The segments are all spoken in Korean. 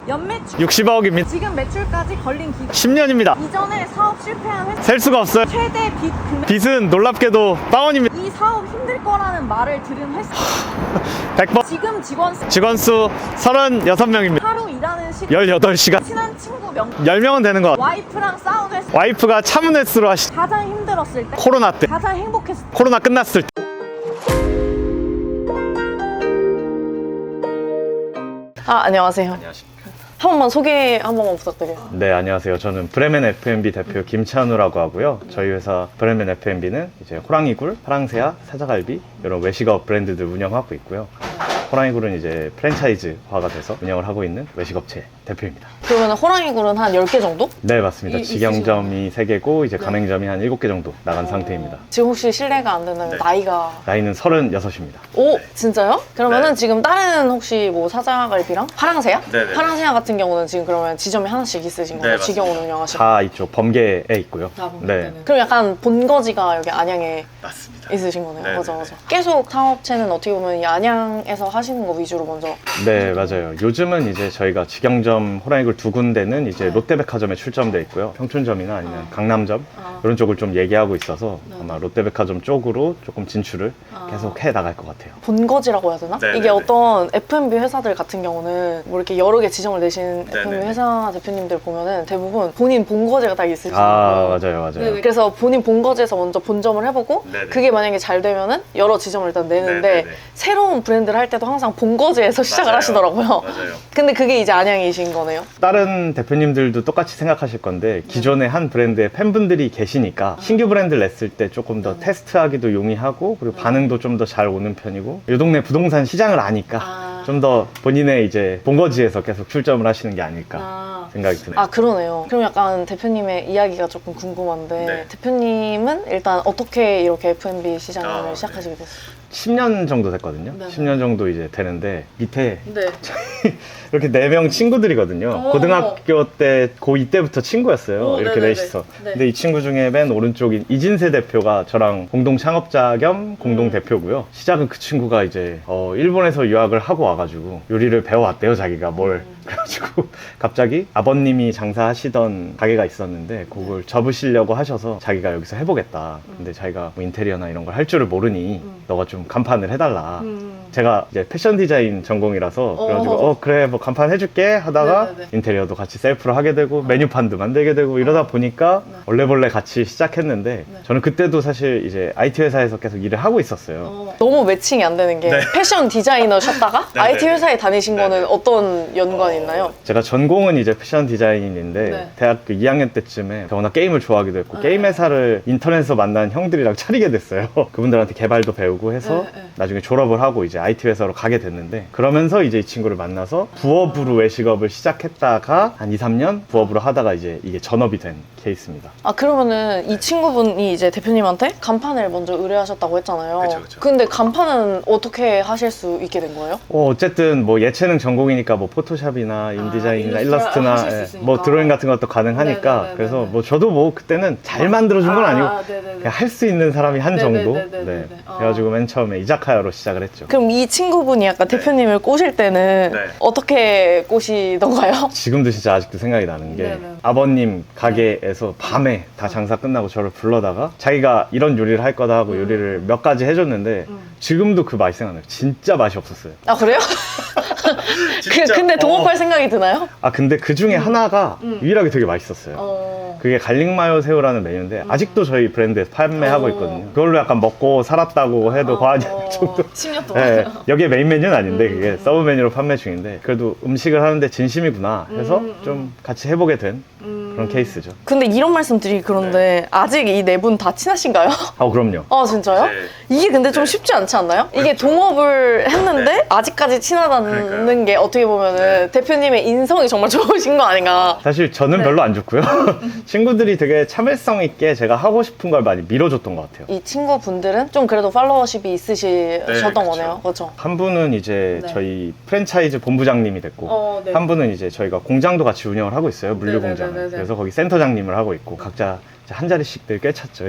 연매출 60억입니다. 지금 매출까지 걸린 기간 10년입니다. 이전에 사업 실패한 회사 셀 수가 없어요. 최대 빚 금액 빚은 놀랍게도 다운입니다. 이 사업 힘들 거라는 말을 들은 회사 100번. 직원 수 수 36명입니다. 하루 일하는 시간 18시간. 친한 친구 명 10명은 되는 것 같아요. 와이프랑 싸운 횟수 와이프가 차문 횟수로 하시 가장 힘들었을 때 코로나 때. 가장 행복했을 때 코로나 끝났을 때. 안녕하세요. 안녕하십니까. 한 번만 소개 한 번만 부탁드려요. 네, 안녕하세요. 저는 브레멘 F&B 대표 김찬우라고 하고요. 저희 회사 브레멘 F&B는 이제 호랑이굴, 파랑새야, 사자갈비 이런 외식업 브랜드들 운영하고 있고요. 호랑이굴은 이제 프랜차이즈화가 돼서 운영을 하고 있는 외식업체 대표입니다. 그러면 호랑이굴은 한 10개 정도? 네, 맞습니다. 직영점이 3개고 이제 네. 가맹점이 한 7개 정도 나간 상태입니다. 지금 혹시 실례가 안 되는 네. 나이가 나이는 36입니다. 오, 진짜요? 그러면은 네. 지금 다른 혹시 뭐 사자갈비랑 파랑새야? 네네. 파랑새야 같은 경우는 지금 그러면 지점이 하나씩 있으신 거예요? 네, 직영으로 맞습니다. 운영하시는 다 이쪽 범계에 있고요. 네. 그럼 약간 본거지가 여기 안양에 맞습니다. 있으신 거네요. 네네네. 맞아, 맞아. 계속 사업체는 어떻게 보면 이 안양에서 하시는 거 위주로 먼저. 네, 맞아요. 요즘은 이제 저희가 직영점 호랑이굴 2군데는 이제 네. 롯데백화점에 출점돼 있고요. 평촌점이나 아니면 강남점 아. 이런 쪽을 좀 얘기하고 있어서 네. 아마 롯데백화점 쪽으로 조금 진출을 계속 해 나갈 것 같아요. 본거지라고 해야 되나? 네네네. 이게 어떤 F&B 회사들 같은 경우는 뭐 이렇게 여러 개 지점을 내신 F&B 네네네. 회사 대표님들 보면은 대부분 본인 본거지가 딱 있으시고 맞아요, 맞아요. 네네. 그래서 본인 본거지에서 먼저 본점을 해보고 네네. 그게 만약에 잘 되면은 여러 지점을 일단 내는데 네네네. 새로운 브랜드를 할 때도 항상 본거지에서 시작을 맞아요. 하시더라고요. 맞아요. 근데 그게 이제 안양이신 거네요. 다른 대표님들도 똑같이 생각하실 건데 기존의 한 브랜드의 팬분들이 계시니까 신규 브랜드를 냈을 때 조금 더 테스트하기도 용이하고 그리고 반응도 좀 더 잘 오는 편이고 이 동네 부동산 시장을 아니까 좀 더 본인의 이제 본거지에서 계속 출점을 하시는 게 아닐까 생각이 드네요. 그러네요. 그럼 약간 대표님의 이야기가 조금 궁금한데 네. 대표님은 일단 어떻게 이렇게 F&B 시장을 네. 시작하시게 됐어요? 10년 정도 됐거든요. 네. 10년 정도 이제 되는데 밑에 네. 이렇게 4명 친구들이거든요. 어머, 고등학교 때 고2 때부터 친구였어요. 이렇게 네네네. 넷이서. 네. 근데 이 친구 중에 맨 오른쪽인 이진세 대표가 저랑 공동 창업자 겸 공동 대표고요. 시작은 그 친구가 이제 일본에서 유학을 하고 와가지고 요리를 배워왔대요, 자기가 뭘. 그래가지고 갑자기 아버님이 장사하시던 가게가 있었는데 그걸 접으시려고 하셔서 자기가 여기서 해보겠다. 근데 자기가 뭐 인테리어나 이런 걸 할 줄을 모르니 너가 좀 간판을 해달라. 제가 이제 패션 디자인 전공이라서 그래가지고 그래 뭐 간판 해줄게 하다가 네네네. 인테리어도 같이 셀프로 하게 되고 메뉴판도 만들게 되고 이러다 보니까 얼레벌레 같이 시작했는데 저는 그때도 사실 이제 IT 회사에서 계속 일을 하고 있었어요. 너무 매칭이 안 되는 게 네. 패션 디자이너셨다가 네네. IT 회사에 다니신 네네. 거는 어떤 연관이 있나요? 제가 전공은 이제 패션 디자인인데 네. 대학교 2학년 때쯤에 제가 워낙 게임을 좋아하기도 했고 게임 회사를 인터넷에서 만난 형들이랑 차리게 됐어요. 그분들한테 개발도 배우고 해서 네. 나중에 졸업을 하고 이제 IT 회사로 가게 됐는데 그러면서 이제 이 친구를 만나서 부업으로 외식업을 시작했다가 한 2, 3년 부업으로 하다가 이제 이게 전업이 된 케이스입니다. 그러면은 이 친구분이 이제 대표님한테 간판을 먼저 의뢰하셨다고 했잖아요. 그쵸. 근데 간판은 어떻게 하실 수 있게 된 거예요? 어쨌든 뭐 예체능 전공이니까 뭐 포토샵이나 인디자인이나 일러스트라 일러스트나 하실 수 예, 있으니까. 뭐 드로잉 같은 것도 가능하니까 네네네네네. 그래서 뭐 저도 뭐 그때는 잘 만들어준 건 아니고 네네네. 그냥 할 수 있는 사람이 한 정도. 네네네네네. 네. 그래가지고 맨 처음에 이자카야로 시작을 했죠. 그럼 이 친구분이 약간 대표님을 꼬실 때는 네. 어떻게 꼬시던가요? 지금도 진짜 아직도 생각이 나는 게 네네. 아버님 가게에서 밤에 다 장사 끝나고 저를 불러다가 자기가 이런 요리를 할 거다 하고 요리를 몇 가지 해줬는데 지금도 그 맛이 생각나요. 진짜 맛이 없었어요. 그래요? 진짜, 근데 동업할 생각이 드나요? 근데 그 중에 하나가 유일하게 되게 맛있었어요. 그게 갈릭 마요 새우라는 메뉴인데 아직도 저희 브랜드에서 판매하고 있거든요. 그걸로 약간 먹고 살았다고 해도 과하지 않을 정도. 10년 동안. 네, 여기에 메인 메뉴는 아닌데 그게 서브 메뉴로 판매 중인데 그래도 음식을 하는데 진심이구나 해서 좀 같이 해보게 된 그런 케이스죠. 근데 이런 말씀 드리기 그런데 아직 이 네 분 다 친하신가요? 그럼요. 진짜요? 네. 이게 근데 좀 쉽지 않지 않나요? 이게 동업을 했는데 아직까지 친하다는 그러니까요. 게 어떻게 보면은 대표님의 인성이 정말 좋으신 거 아닌가. 사실 저는 별로 안 좋고요. 친구들이 되게 참을성 있게 제가 하고 싶은 걸 많이 밀어줬던 것 같아요. 이 친구분들은 좀 그래도 팔로워십이 있으셨던 그쵸. 거네요. 그렇죠? 한 분은 이제 네. 저희 프랜차이즈 본부장님이 됐고 네. 한 분은 이제 저희가 공장도 같이 운영을 하고 있어요. 물류 공장을. 네네네네. 그래서 거기 센터장님을 하고 있고 각자 한 자리씩들 꽤 찼죠.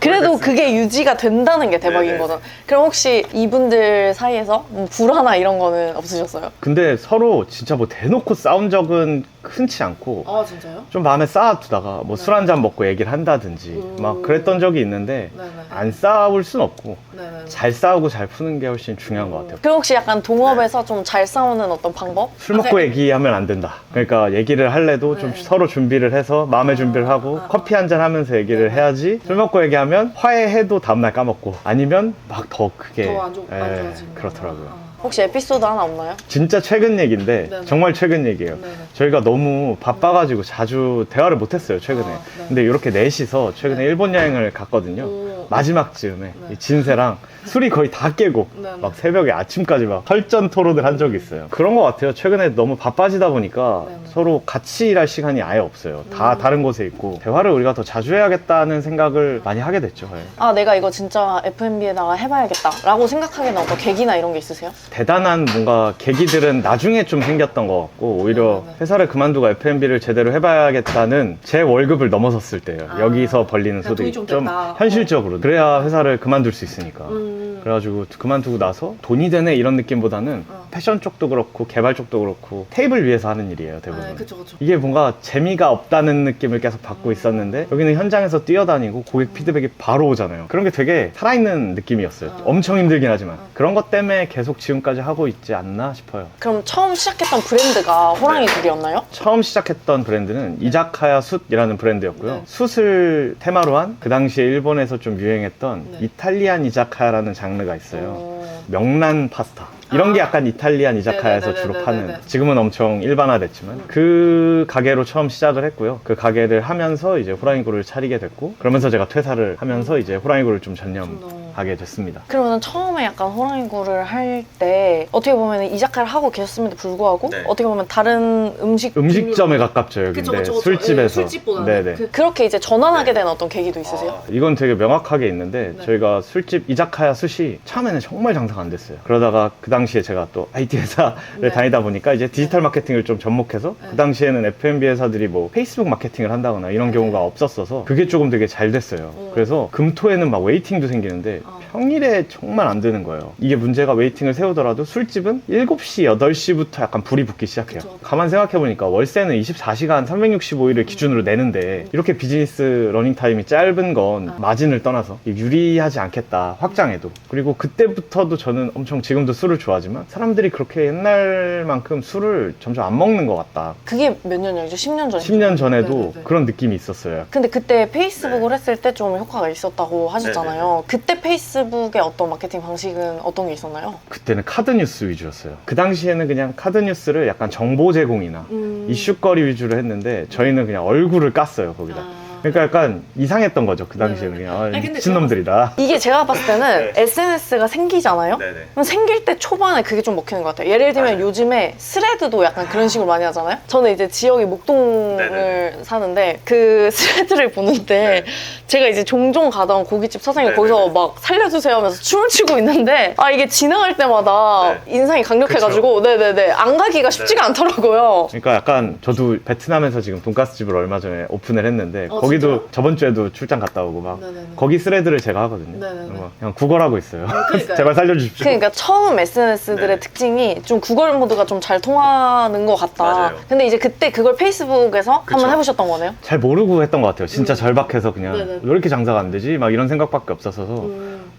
그래도 그게 유지가 된다는 게 대박인 네네. 거죠. 그럼 혹시 이분들 사이에서 뭐 불화나 이런 거는 없으셨어요? 근데 서로 진짜 뭐 대놓고 싸운 적은 흔치 않고 아 진짜요? 좀 마음에 쌓아두다가 뭐 네. 술 한잔 먹고 얘기를 한다든지 막 그랬던 적이 있는데 네네. 안 싸울 순 없고 네네. 잘 싸우고 잘 푸는 게 훨씬 중요한 것 같아요. 그럼 혹시 약간 동업에서 좀 잘 싸우는 어떤 방법? 술 먹고 얘기하면 안 된다. 그러니까 얘기를 할래도 좀 네. 서로 준비를 해서 마음의 준비를 하고 커피 한잔 하면서 얘기를 네. 해야지. 술 먹고 얘기하면 화해해도 다음날 까먹고 아니면 막 더 크게 더 안 좋아지는 그렇더라고요. 혹시 에피소드 하나 없나요? 진짜 최근 얘기인데 네네. 정말 최근 얘기예요. 네네. 저희가 너무 바빠가지고 자주 대화를 못했어요 최근에. 네. 근데 이렇게 넷이서 최근에 네. 일본 여행을 갔거든요. 오. 마지막 즈음에 네. 이 진세랑 술이 거의 다 깨고 네네. 막 새벽에 아침까지 막 설전 토론을 한 적이 있어요. 그런 것 같아요. 최근에 너무 바빠지다 보니까 네네. 서로 같이 일할 시간이 아예 없어요. 다 다른 곳에 있고 대화를 우리가 더 자주 해야겠다는 생각을 많이 하게 됐죠. 예. 아 내가 이거 진짜 F&B에다가 해봐야겠다 라고 생각하게 된 어떤 계기나 이런 게 있으세요? 대단한 뭔가 계기들은 나중에 좀 생겼던 것 같고 오히려 네네. 회사를 그만두고 F&B를 제대로 해봐야겠다는 제 월급을 넘어섰을 때예요. 아, 여기서 벌리는 그러니까 소득이 돈이 좀 좀 됐다. 현실적으로 그래야 회사를 그만둘 수 있으니까. 음. 그래가지고 그만두고 나서 돈이 되네 이런 느낌보다는 패션 쪽도 그렇고 개발 쪽도 그렇고 테이블 위에서 하는 일이에요 대부분. 아, 그쵸 그쵸. 이게 뭔가 재미가 없다는 느낌을 계속 받고 있었는데 여기는 현장에서 뛰어다니고 고객 피드백이 바로 오잖아요. 그런 게 되게 살아있는 느낌이었어요. 엄청 힘들긴 하지만 그런 것 때문에 계속 지금까지 하고 있지 않나 싶어요. 그럼 처음 시작했던 브랜드가 호랑이 굴이었나요? 처음 시작했던 브랜드는 이자카야 숯이라는 브랜드였고요. 네. 숯을 테마로 한 그 당시에 일본에서 좀 유행했던 네. 이탈리안 이자카야라는 장르가 있어요. 어. 명란 파스타 이런 게 약간 이탈리안 이자카야에서 주로 네네네네네네. 파는, 지금은 엄청 일반화됐지만 그 가게로 처음 시작을 했고요. 그 가게를 하면서 이제 호랑이굴을 차리게 됐고 그러면서 제가 퇴사를 하면서 이제 호랑이굴을 좀 전념하게 됐습니다. 그러면 처음에 약간 호랑이굴을 할 때 어떻게 보면 이자카야를 하고 계셨음에도 불구하고 네. 어떻게 보면 다른 음식점에 가깝죠 여기인데. 그쵸, 그쵸, 그쵸. 술집에서. 예, 술집보다는. 네네. 그렇게 이제 전환하게 된 어떤 계기도 있으세요? 이건 되게 명확하게 있는데 네. 저희가 술집 이자카야 스시 처음에는 정말 장사가 안 됐어요. 그러다가 그 당시에 제가 또 IT 회사를 네. 다니다 보니까 이제 디지털 마케팅을 좀 접목해서 네. 그 당시에는 F&B 회사들이 뭐 페이스북 마케팅을 한다거나 이런 경우가 없었어서 그게 조금 되게 잘 됐어요. 그래서 금토에는 막 웨이팅도 생기는데 평일에 정말 안 되는 거예요. 이게 문제가 웨이팅을 세우더라도 술집은 7시, 8시부터 약간 불이 붙기 시작해요. 그쵸. 가만 생각해보니까 월세는 24시간 365일을 기준으로 내는데 이렇게 비즈니스 러닝타임이 짧은 건 마진을 떠나서 유리하지 않겠다, 확장해도. 그리고 그때부터도 저는 엄청 지금도 술을 좋아하지만 사람들이 그렇게 옛날만큼 술을 점점 안 먹는 것 같다. 그게 몇 년이죠? 10년 전이죠? 10년 전에도 네네네. 그런 느낌이 있었어요. 근데 그때 페이스북을 했을 때 좀 효과가 있었다고 하셨잖아요. 그때 페이스북의 어떤 마케팅 방식은 어떤 게 있었나요? 그때는 카드 뉴스 위주였어요. 그 당시에는 그냥 카드 뉴스를 약간 정보 제공이나 이슈거리 위주로 했는데 저희는 그냥 얼굴을 깠어요 거기다. 그러니까 약간 이상했던 거죠 그 당시에는. 네네네. 그냥 아니, 근데 미친놈들이다. 이게 제가 봤을 때는 SNS가 생기잖아요? 그럼 생길 때 초반에 그게 좀 먹히는 것 같아요. 예를 들면 요즘에 스레드도 약간 그런 식으로 많이 하잖아요? 저는 이제 지역이 목동을 사는데 그 스레드를 보는데 제가 이제 종종 가던 고깃집 사장님이 거기서 막 살려주세요 하면서 춤을 추고 있는데 아 이게 지나갈 때마다 인상이 강력해가지고 네네네 안 가기가 쉽지가 않더라고요. 그러니까 약간 저도 베트남에서 지금 돈가스 집을 얼마 전에 오픈을 했는데 거기도 진짜요? 저번 주에도 출장 갔다 오고 막 네네네. 거기 스레드를 제가 하거든요. 네네네. 그래서 그냥 구걸하고 있어요. 그러니까요. 제발 살려주십시오. 그러니까 처음 SNS들의 특징이 좀 구글 모드가 좀 잘 통하는 것 같다. 맞아요. 근데 이제 그때 그걸 페이스북에서 한번 해보셨던 거네요? 잘 모르고 했던 것 같아요. 진짜 절박해서 그냥 네네. 왜 이렇게 장사가 안 되지? 막 이런 생각밖에 없어서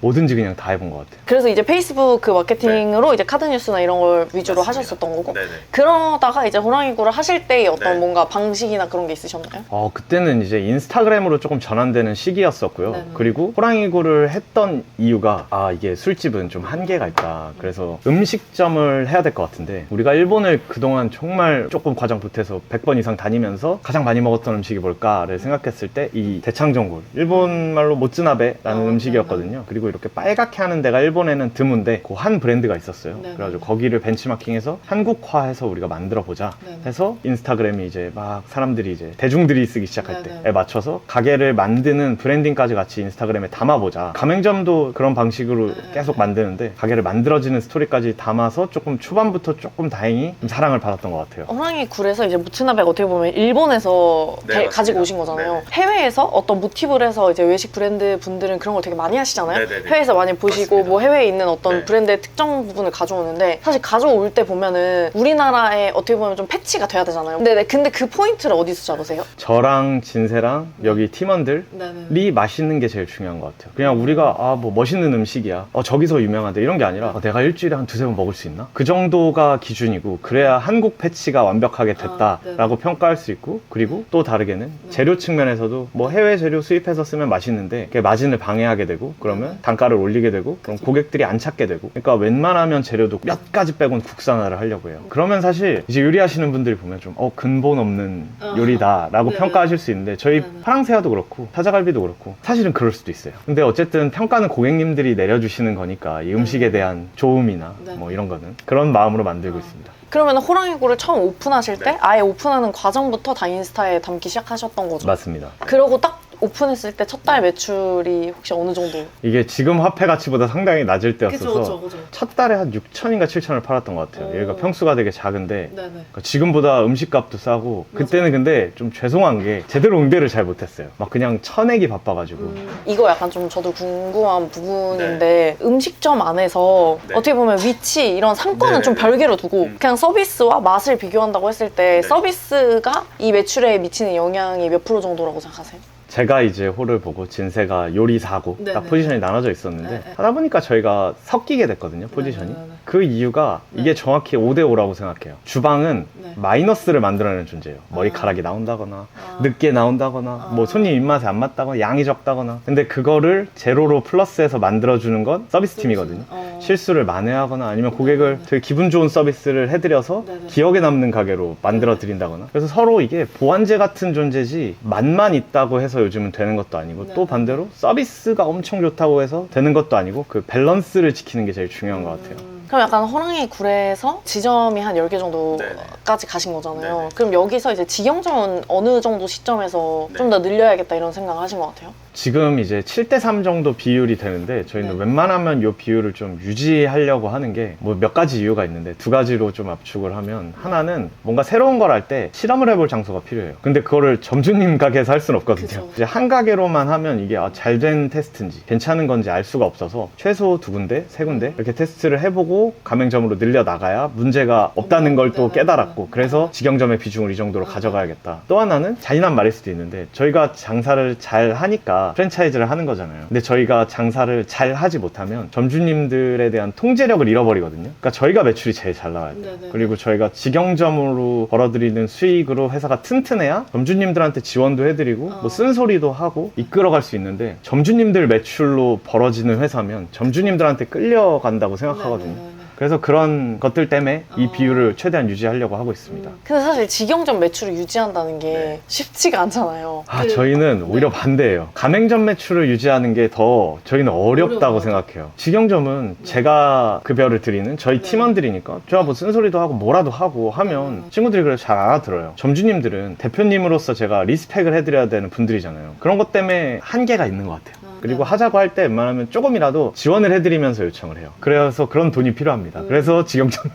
뭐든지 그냥 다 해본 것 같아요. 그래서 이제 페이스북 그 마케팅으로 이제 카드 뉴스나 이런 걸 위주로 하셨었던 거고 그러다가 이제 호랑이굴을 하실 때의 어떤 뭔가 방식이나 그런 게 있으셨나요? 그때는 이제 인스타그램으로 조금 전환되는 시기였었고요. 네네. 그리고 호랑이굴을 했던 이유가 이게 술집은 좀 한계가 있다. 그래서 음식점을 해야 될 것 같은데 우리가 일본을 그동안 정말 조금 과장 보태서 100번 이상 다니면서 가장 많이 먹었던 음식이 뭘까를 생각했을 때 이 대창전골, 일본 말로 모츠나베라는 음식이었거든요. 그리고 해가지고 이렇게 빨갛게 하는 데가 일본에는 드문데 그 한 브랜드가 있었어요. 네네. 그래가지고 거기를 벤치마킹해서 한국화해서 우리가 만들어 보자 네네. 해서 인스타그램이 이제 막 사람들이 이제 대중들이 쓰기 시작할 네네. 때에 맞춰서 가게를 만드는 브랜딩까지 같이 인스타그램에 담아보자. 가맹점도 그런 방식으로 네네. 계속 만드는데 가게를 만들어지는 스토리까지 담아서 조금 초반부터 조금 다행히 좀 사랑을 받았던 것 같아요. 호랑이 굴에서 이제 모츠나베가 어떻게 보면 일본에서 네, 맞습니다. 가지고 오신 거잖아요. 네네. 해외에서 어떤 모티브를 해서 이제 외식 브랜드 분들은 그런 걸 되게 많이 하시잖아요. 네네네. 해외에서 많이 보시고 맞습니다. 뭐 해외에 있는 어떤 네. 브랜드의 특정 부분을 가져오는데 사실 가져올 때 보면은 우리나라에 어떻게 보면 좀 패치가 돼야 되잖아요. 근데 그 포인트를 어디서 잡으세요? 저랑 진세랑 여기 팀원들이 네네. 맛있는 게 제일 중요한 것 같아요. 그냥 우리가 뭐 멋있는 음식이야. 저기서 유명하대 이런 게 아니라 내가 일주일에 한 두세 번 먹을 수 있나? 그 정도가 기준이고 그래야 한국 패치가 완벽하게 됐다라고 평가할 수 있고 그리고 또 다르게는 재료 측면에서도 뭐 해외 재료 수입해서 쓰면 맛있는데 그게 마진을 방해하게 되고 그러면 단가를 올리게 되고 그럼 고객들이 안 찾게 되고 그러니까 웬만하면 재료도 몇 가지 빼곤 국산화를 하려고 해요. 그러면 사실 이제 요리하시는 분들이 보면 좀 근본 없는 요리다라고 평가하실 수 있는데 저희 파랑새우도 그렇고 사자갈비도 그렇고 사실은 그럴 수도 있어요. 근데 어쨌든 평가는 고객님들이 내려주시는 거니까 이 음식에 대한 좋음이나 뭐 이런 거는 그런 마음으로 만들고 있습니다. 그러면 호랑이굴을 처음 오픈하실 때 아예 오픈하는 과정부터 다 인스타에 담기 시작하셨던 거죠? 맞습니다. 그러고 딱 오픈했을 때 첫 달 매출이 혹시 어느 정도? 이게 지금 화폐 가치보다 상당히 낮을 때였어서 그죠. 첫 달에 한 6천인가 7천을 팔았던 것 같아요. 여기가 평수가 되게 작은데 네네. 그러니까 지금보다 음식값도 싸고 그때는 근데 좀 죄송한 게 제대로 응대를 잘 못했어요. 막 그냥 쳐내기 바빠가지고 이거 약간 좀 저도 궁금한 부분인데 음식점 안에서 어떻게 보면 위치 이런 상권은 좀 별개로 두고 그냥 서비스와 맛을 비교한다고 했을 때 서비스가 이 매출에 미치는 영향이 몇 프로 정도라고 생각하세요? 제가 이제 홀을 보고 진세가 요리사고 딱 포지션이 나눠져 있었는데 하다 보니까 저희가 섞이게 됐거든요, 포지션이. 그 이유가 이게 정확히 5대5라고 생각해요. 주방은 마이너스를 만들어내는 존재예요. 머리카락이 나온다거나 늦게 나온다거나 뭐 손님 입맛에 안 맞다거나 양이 적다거나 근데 그거를 제로로 플러스해서 만들어주는 건 서비스 팀이거든요. 실수를 만회하거나 아니면 고객을 되게 기분 좋은 서비스를 해드려서 기억에 남는 가게로 만들어 드린다거나 그래서 서로 이게 보완제 같은 존재지 맛만 있다고 해서 요즘은 되는 것도 아니고 또 반대로 서비스가 엄청 좋다고 해서 되는 것도 아니고 그 밸런스를 지키는 게 제일 중요한 것 같아요. 그럼 약간 호랑이 굴에서 지점이 한 10개 정도까지 가신 거잖아요. 그럼 여기서 이제 직영점은 어느 정도 시점에서 좀 더 늘려야겠다 이런 생각을 하신 것 같아요? 지금 이제 7대3 정도 비율이 되는데 저희는 웬만하면 이 비율을 좀 유지하려고 하는 게 뭐 몇 가지 이유가 있는데 두 가지로 좀 압축을 하면 하나는 뭔가 새로운 걸 할 때 실험을 해볼 장소가 필요해요. 근데 그거를 점주님 가게에서 할 수는 없거든요. 이제 한 가게로만 하면 이게 잘된 테스트인지 괜찮은 건지 알 수가 없어서 최소 2군데, 3군데 이렇게 테스트를 해보고 가맹점으로 늘려 나가야 문제가 없다는 걸 또 깨달았고 그래서 직영점의 비중을 이 정도로 가져가야겠다. 또 하나는 잔인한 말일 수도 있는데 저희가 장사를 잘 하니까 프랜차이즈를 하는 거잖아요. 근데 저희가 장사를 잘 하지 못하면 점주님들에 대한 통제력을 잃어버리거든요. 그러니까 저희가 매출이 제일 잘 나와야 돼요. 그리고 저희가 직영점으로 벌어들이는 수익으로 회사가 튼튼해야 점주님들한테 지원도 해드리고 뭐 쓴소리도 하고 이끌어갈 수 있는데 점주님들 매출로 벌어지는 회사면 점주님들한테 끌려간다고 생각하거든요. 그래서 그런 것들 때문에 이 비율을 최대한 유지하려고 하고 있습니다. 근데 사실 직영점 매출을 유지한다는 게 쉽지가 않잖아요. 저희는 오히려 반대예요. 가맹점 매출을 유지하는 게 더 저희는 어렵다고 생각해요. 직영점은 제가 급여를 드리는 저희 팀원들이니까 제가 뭐 쓴소리도 하고 뭐라도 하고 하면 친구들이 그래서 잘 알아들어요. 점주님들은 대표님으로서 제가 리스펙을 해드려야 되는 분들이잖아요. 그런 것 때문에 한계가 있는 것 같아요. 그리고 하자고 할 때 웬만하면 조금이라도 지원을 해드리면서 요청을 해요. 그래서 그런 돈이 필요합니다. 그래서 직영점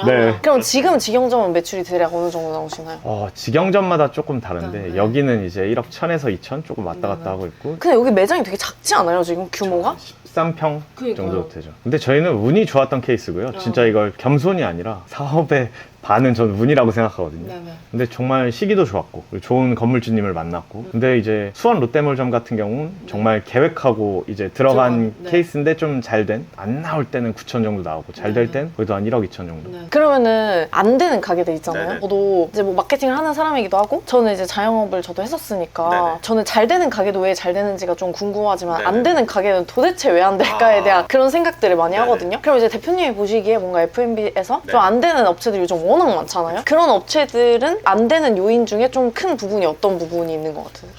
네. 그럼 지금 직영점은 매출이 대략 어느 정도 나오시나요? 직영점마다 조금 다른데 여기는 이제 1억 1000에서 2천 조금 왔다 갔다 하고 있고 근데 여기 매장이 되게 작지 않아요 지금 규모가? 13평 정도 되죠. 근데 저희는 운이 좋았던 케이스고요. 진짜 이걸 겸손이 아니라 사업의 반은 저는 운이라고 생각하거든요. 근데 정말 시기도 좋았고 좋은 건물주님을 만났고 근데 이제 수원 롯데몰점 같은 경우는 정말 계획하고 이제 들어간 케이스인데 좀 잘 된 안 나올 때는 9천 정도 나오고 잘 될 땐 거기도 한 1억 2천 정도. 그러면은 안 되는 가게들 있잖아요. 저도 이제 뭐 마케팅을 하는 사람이기도 하고 저는 이제 자영업을 저도 했었으니까 저는 잘 되는 가게도 왜 잘 되는지가 좀 궁금하지만 안 되는 가게는 도대체 왜 안 될까에 대한 그런 생각들을 많이 하거든요. 그럼 이제 대표님이 보시기에 뭔가 F&B에서 좀 안 되는 업체들이 요즘 워낙 많잖아요. 그런 업체들은 안 되는 요인 중에 좀 큰 부분이 어떤 부분이 있는 것 같아요?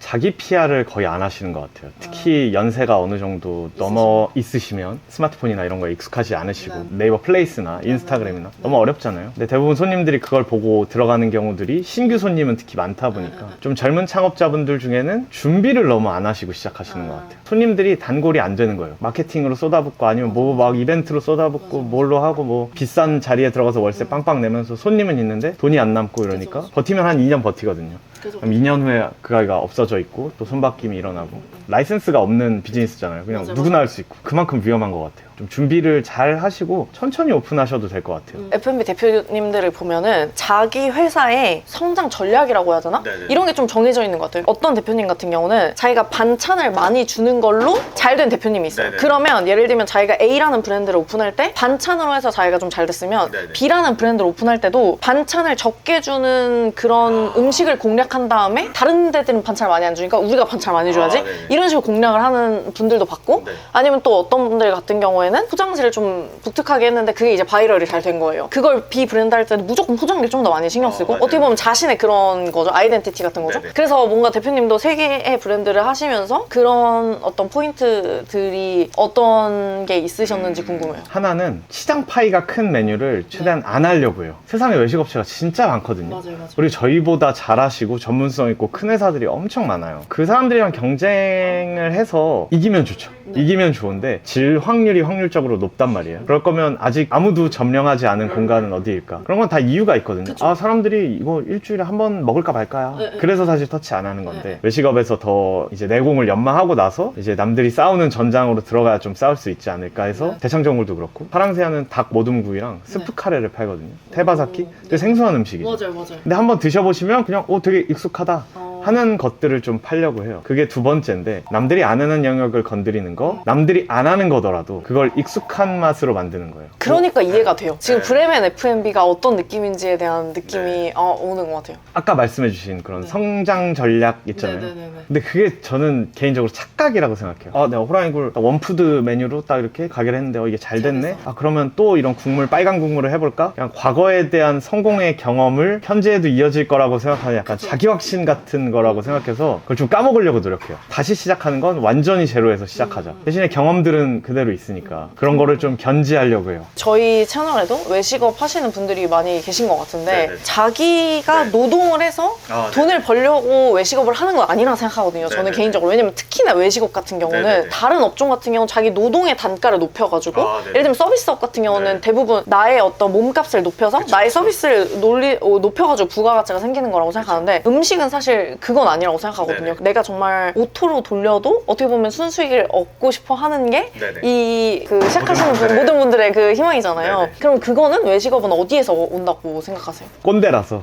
자기 PR을 거의 안 하시는 것 같아요. 특히 연세가 어느 정도 넘어 있으시면 스마트폰이나 이런 거에 익숙하지 않으시고 네이버 플레이스나 인스타그램이나 너무 어렵잖아요. 근데 대부분 손님들이 그걸 보고 들어가는 경우들이 신규 손님은 특히 많다 보니까 좀 젊은 창업자분들 중에는 준비를 너무 안 하시고 시작하시는 것 같아요. 손님들이 단골이 안 되는 거예요. 마케팅으로 쏟아붓고 아니면 뭐 막 이벤트로 쏟아붓고 뭘로 하고 뭐 비싼 자리에 들어가서 월세 빵빵 내면서 손님은 있는데 돈이 안 남고 이러니까 버티면 한 2년 버티거든요. 그럼 2년 후에 그 아이가 없어져 있고 또 손바뀜이 일어나고 라이센스가 없는 비즈니스잖아요. 그냥 누구나 할 수 있고 그만큼 위험한 것 같아요. 좀 준비를 잘 하시고 천천히 오픈하셔도 될 것 같아요. F&B 대표님들을 보면은 자기 회사의 성장 전략이라고 해야 되나? 이런 게 좀 정해져 있는 것 같아요. 어떤 대표님 같은 경우는 자기가 반찬을 많이 주는 걸로 잘 된 대표님이 있어요. 그러면 예를 들면 자기가 A라는 브랜드를 오픈할 때 반찬으로 해서 자기가 좀 잘 됐으면 B라는 브랜드를 오픈할 때도 반찬을 적게 주는 그런 음식을 공략한 다음에 다른 데들은 반찬을 많이 안 주니까 우리가 반찬을 많이 줘야지 이런 식으로 공략을 하는 분들도 봤고 아니면 또 어떤 분들 같은 경우에는 포장지를 좀 독특하게 했는데 그게 이제 바이럴이 잘 된 거예요. 그걸 B 브랜드 할 때는 무조건 포장지를 좀 더 많이 신경 쓰고 어떻게 보면 자신의 그런 거죠. 아이덴티티 같은 거죠. 그래서 뭔가 대표님도 세 개의 브랜드를 하시면서 그런 어떤 포인트들이 어떤 게 있으셨는지 궁금해요. 하나는 시장 파이가 큰 메뉴를 최대한 안 하려고 해요. 세상에 외식업체가 진짜 많거든요. 그리고 저희보다 잘하시고 전문성 있고 큰 회사들이 엄청 많아요. 그 사람들이랑 경쟁을 해서 이기면 좋죠. 이기면 좋은데 질 확률이 확률적으로 높단 말이에요. 그럴 거면 아직 아무도 점령하지 않은 공간은 어디일까? 그런 건 다 이유가 있거든요. 아, 사람들이 이거 일주일에 한 번 먹을까 말까야. 그래서 사실 터치 안 하는 건데 외식업에서 더 이제 내공을 연마하고 나서 이제 남들이 싸우는 전장으로 들어가야 좀 싸울 수 있지 않을까 해서 대창전골도 그렇고 파랑새하는 닭 모둠구이랑 스프 카레를 팔거든요. 테바사키? 되게 생소한 음식이죠. 맞아요. 근데 한번 드셔보시면 그냥 되게 익숙하다 하는 것들을 좀 팔려고 해요. 그게 두 번째인데 남들이 안 하는 영역을 건드리는 거 남들이 안 하는 거더라도 그걸 익숙한 맛으로 만드는 거예요. 그러니까 이해가 돼요. 지금 브레멘 F&B가 어떤 느낌인지에 대한 느낌이 오는 것 같아요. 아까 말씀해주신 그런 성장 전략 있잖아요. 근데 그게 저는 개인적으로 착각이라고 생각해요. 내가 호랑이굴 원푸드 메뉴로 딱 이렇게 가게를 했는데 이게 잘 됐네? 그러면 또 이런 국물, 빨간 국물을 해볼까? 그냥 과거에 대한 성공의 경험을 현재에도 이어질 거라고 생각하는 약간 자기 확신 같은 거라고 생각해서 그걸 좀 까먹으려고 노력해요. 다시 시작하는 건 완전히 제로에서 시작하자. 대신에 경험들은 그대로 있으니까 그런 거를 좀 견지하려고 해요. 저희 채널에도 외식업 하시는 분들이 많이 계신 것 같은데 자기가 노동을 해서 돈을 벌려고 외식업을 하는 건 아니라 생각하거든요. 저는 개인적으로. 왜냐면 특히나 외식업 같은 경우는 다른 업종 같은 경우는 자기 노동의 단가를 높여가지고 예를 들면 서비스업 같은 경우는 대부분 나의 어떤 몸값을 높여서 나의 서비스를 높여가지고 부가가치가 생기는 거라고 생각하는데 음식은 사실 그건 아니라고 생각하거든요. 내가 정말 오토로 돌려도 어떻게 보면 순수익을 얻고 싶어 하는 게 이 시작하시는 모든 분들의 그 희망이잖아요. 그럼 그거는 외식업은 어디에서 온다고 생각하세요? 꼰대라서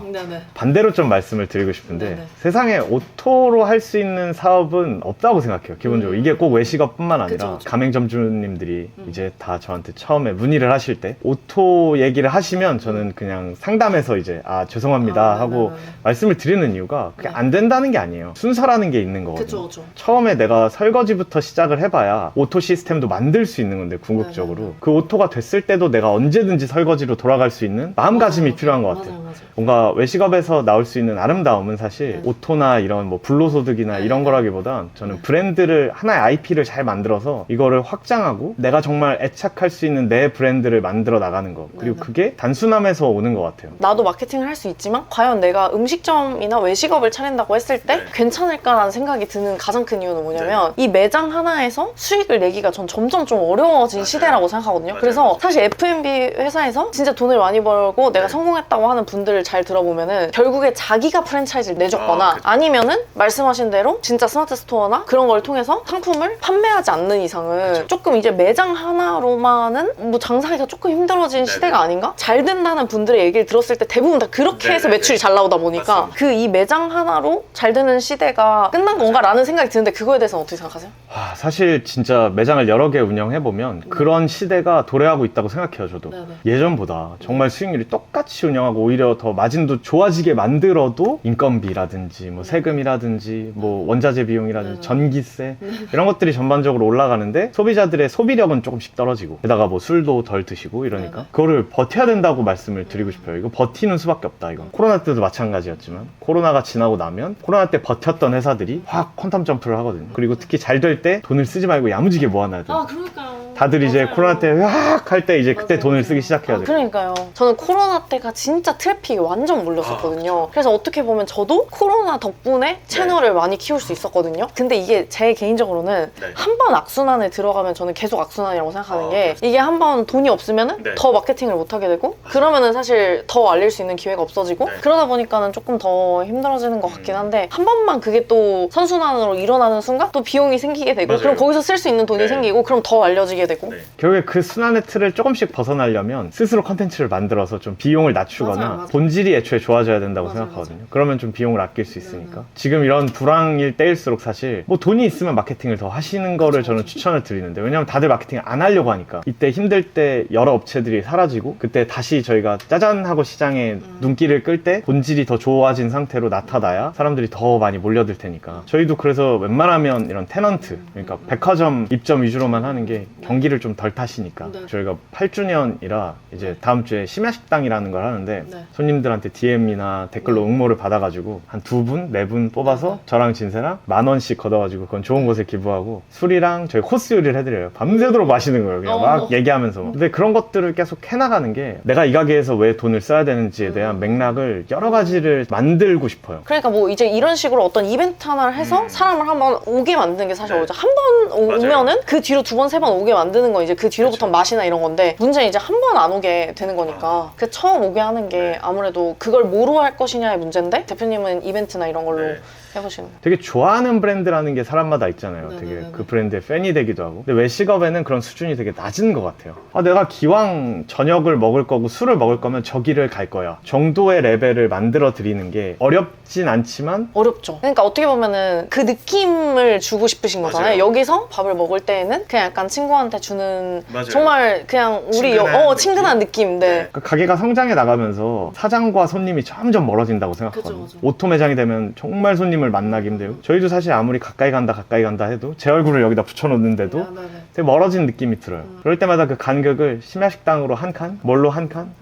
반대로 좀 말씀을 드리고 싶은데 세상에 오토로 할 수 있는 사업은 없다고 생각해요. 기본적으로 이게 꼭 외식업뿐만 아니라 가맹점주님들이 이제 다 저한테 처음에 문의를 하실 때 오토 얘기를 하시면 저는 그냥 상담해서 이제 죄송합니다 하고 말씀을 드리는 이유가 그게 안 된다는 게 아니에요. 순서라는 게 있는 거거든요. 처음에 내가 설거지부터 시작을 해봐야 오토 시스템도 만들 수 있는 건데 궁극적으로 그 오토가 됐을 때도 내가 언제든지 설거지로 돌아갈 수 있는 마음가짐이 필요한 것 같아요. 뭔가 외식업에서 나올 수 있는 아름다움은 사실 오토나 이런 뭐 불로소득이나 이런 거라기보단 저는 브랜드를 하나의 IP를 잘 만들어서 이거를 확장하고 내가 정말 애착할 수 있는 내 브랜드를 만들어 나가는 거 그리고 그게 단순함에서 오는 것 같아요. 나도 마케팅을 할 수 있지만 과연 내가 음식점이나 외식업을 차린다고 했을 때 괜찮을까라는 생각이 드는 가장 큰 이유는 뭐냐면 이 매장 하나에서 수익을 내기가 전 점점 좀 어려워진 시대라고 생각하거든요. 그래서 사실 F&B 회사에서 진짜 돈을 많이 벌고 내가 성공했다고 하는 분들을 잘 들어보면은 결국에 자기가 프랜차이즈를 내줬거나 아니면은 말씀하신 대로 진짜 스마트 스토어나 그런 걸 통해서 상품을 판매하지 않는 이상은 조금 이제 매장 하나로만은 뭐 장사하기가 조금 힘들어진 시대가 아닌가? 잘 된다는 분들의 얘기를 들었을 때 대부분 다 그렇게 해서 매출이 잘 나오다 보니까 그 이 매장 하나로 잘 되는 시대가 끝난 건가라는 생각이 드는데 그거에 대해서는 어떻게 생각하세요? 사실 진짜 매장을 여러 개 운영해보면 그런 시대가 도래하고 있다고 생각해요. 저도 예전보다 정말 수익률이 똑같이 운영하고 오히려 더 마진도 좋아지게 만들어도 인건비라든지 뭐 세금이라든지 뭐 원자재 비용이라든지 전기세 이런 것들이 전반적으로 올라가는데 소비자들의 소비력은 조금씩 떨어지고 게다가 뭐 술도 덜 드시고 이러니까 그거를 버텨야 된다고 말씀을 드리고 싶어요. 이거 버티는 수밖에 없다. 이건 코로나 때도 마찬가지였지만 코로나가 지나고 나면 되면 코로나 때 버텼던 회사들이 확 퀀텀 점프를 하거든요. 그리고 특히 잘 될 때 돈을 쓰지 말고 야무지게 모아놔야 돼요. 그러니까요. 다들 이제 코로나 때 으악 할 때 이제 그때 맞아요. 돈을 쓰기 시작해야 돼요. 그러니까요. 저는 코로나 때가 진짜 트래픽이 완전 몰렸었거든요. 그래서 어떻게 보면 저도 코로나 덕분에 채널을 많이 키울 수 있었거든요. 근데 이게 제 개인적으로는 한 번 악순환에 들어가면 저는 계속 악순환이라고 생각하는 게 이게 한 번 돈이 없으면은 더 마케팅을 못 하게 되고 그러면은 사실 더 알릴 수 있는 기회가 없어지고 그러다 보니까는 조금 더 힘들어지는 것 같긴 한데 한 번만 그게 또 선순환으로 일어나는 순간 또 비용이 생기게 되고 그럼 거기서 쓸 수 있는 돈이 생기고 그럼 더 알려지게 되고 결국에 그 순환의 틀을 조금씩 벗어나려면 스스로 컨텐츠를 만들어서 좀 비용을 낮추거나 맞아요. 본질이 애초에 좋아져야 된다고 생각하거든요. 그러면 좀 비용을 아낄 수 있으니까. 지금 이런 불황일 때일수록 사실 뭐 돈이 있으면 마케팅을 더 하시는 거를 저는 추천을 드리는데 왜냐면 다들 마케팅을 안 하려고 하니까 이때 힘들 때 여러 업체들이 사라지고 그때 다시 저희가 짜잔 하고 시장에 눈길을 끌 때 본질이 더 좋아진 상태로 나타나야 사람들이 더 많이 몰려들 테니까 저희도 그래서 웬만하면 이런 테넌트 그러니까 백화점 입점 위주로만 하는 게 경기를 좀 덜 타시니까 저희가 8주년이라 이제 다음 주에 심야식당이라는 걸 하는데 손님들한테 DM이나 댓글로 응모를 받아가지고 한 2분, 4분 뽑아서 저랑 진세랑 10,000원씩 걷어가지고 그건 좋은 곳에 기부하고 술이랑 저희 코스 요리를 해드려요. 밤새도록 마시는 거예요. 그냥 막 얘기하면서. 근데 그런 것들을 계속 해나가는 게 내가 이 가게에서 왜 돈을 써야 되는지에 대한 맥락을 여러 가지를 만들고 싶어요. 그러니까 뭐 이제 이런 식으로 어떤 이벤트 하나를 해서 사람을 한번 오게 만드는 게 사실 어렵죠. 한 번 오면은 그 뒤로 2번, 3번 오게 만드는 건 이제 그 뒤로부터 맛이나 이런 건데 문제는 이제 한 번 안 오게 되는 거니까 그 처음 오게 하는 게 아무래도 그걸 뭐로 할 것이냐의 문제인데 대표님은 이벤트나 이런 걸로 해보시는 거예요. 되게 좋아하는 브랜드라는 게 사람마다 있잖아요. 되게 그 브랜드의 팬이 되기도 하고. 근데 외식업에는 그런 수준이 되게 낮은 것 같아요. 내가 기왕 저녁을 먹을 거고 술을 먹을 거면 저기를 갈 거야 정도의 레벨을 만들어 드리는 게 어렵진 않지만 어렵죠. 그러니까 어떻게 보면은 그 느낌을 주고 싶으신 거잖아요. 여기서 밥을 먹을 때에는 그냥 약간 친구한테 주는 정말 그냥 우리 친근한 느낌. 그러니까 가게가 성장해 나가면서 사장과 손님이 점점 멀어진다고 생각하거든요. 오토 매장이 되면 정말 손님을 만나기 힘들고 저희도 사실 아무리 가까이 간다 해도 제 얼굴을 여기다 붙여놓는데도 되게 멀어진 느낌이 들어요. 그럴 때마다 그 간격을 심야식당으로 한 칸, 뭘로 한 칸